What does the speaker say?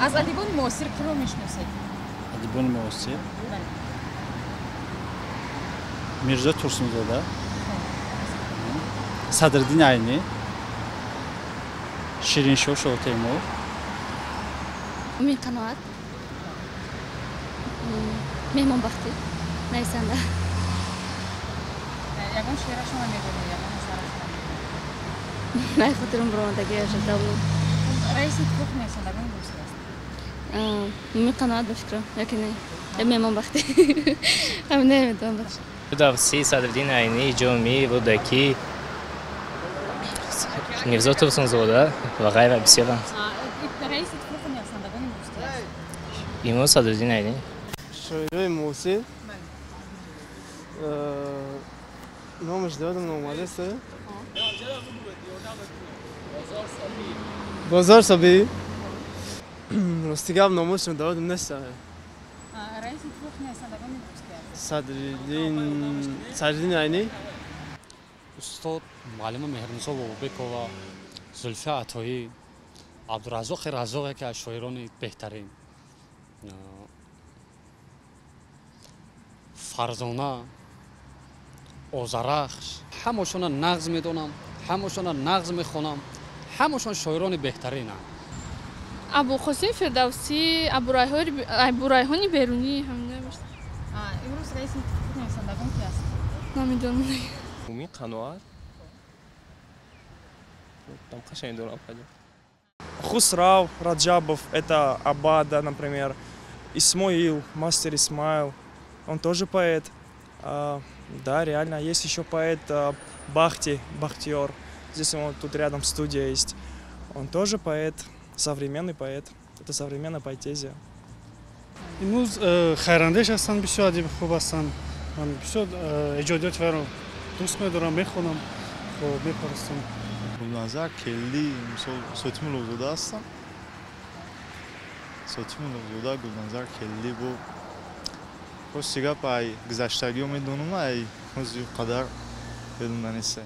از ادیبان معاصر کی رو میشناسید؟ ادیبان معاصر میرزا ترسونزاده، صدرالدین عینی، شیرین‌شاه شاه تیمور، امین قناعت، مهمان بختی، نویسنده. یگان شعرشون میدونید یگان اثرشون نه خاطرم برآمدگی شده بود. رئیس اتفاق نویسندگان دوست است. امین قناعت بفکرم یکی نه. مهمان بختی. همین نمیدونم باشه. فردوسی، صدرالدین عینی، جامی، رودکی، میرزا ترسونزاده و غیره بسیار. رئیس اتفاق نویسندگان دوست است. امام صدرالدین عینی. شاعرای معاصر نامش دادم اومده است. بازار صبی راستی گپ نامش دادم نیست. رئیس اتفاق نویسندگان دوست است. صدرالدین عینی. استاد معلم مهرنسا بابکова زلفی عطایی، عبدالرزاق رزاق که از شاعران بهترین، فرزانه، آذرخش، همشون نغز میدونم، همشون نغز میخونم، همشون شاعران بهترین هم. ابوالقاسم فردوسی، ابوریحان بیرونی همین نمیشه. امروز رئیس اتفاق نویسندگان کی است؟ نمیدونم. امین قناعت. Там кашень дурак ходил. Хусрав, Раджабов, это Абада, например, Исмаил, мастер Исмаил, он тоже поэт. Да, реально, есть еще поэт Бахти, Бахтиер, здесь он тут рядом студия есть, он тоже поэт, современный поэт, это современная поэзия. امروز خیراندیش هستن، بسیار ادیب خوب هستن، من بسیار ایجادیات رو دوست می‌دارم، میخونم، خب میپرستم. گلنظر کلی مثلا سوتیمون لوزوده هستم، سوتیمون لوزوده گلنظر کلی بو خود سیگا پای گذشتگی رو میدونم ای خود قدر بدون نیسته.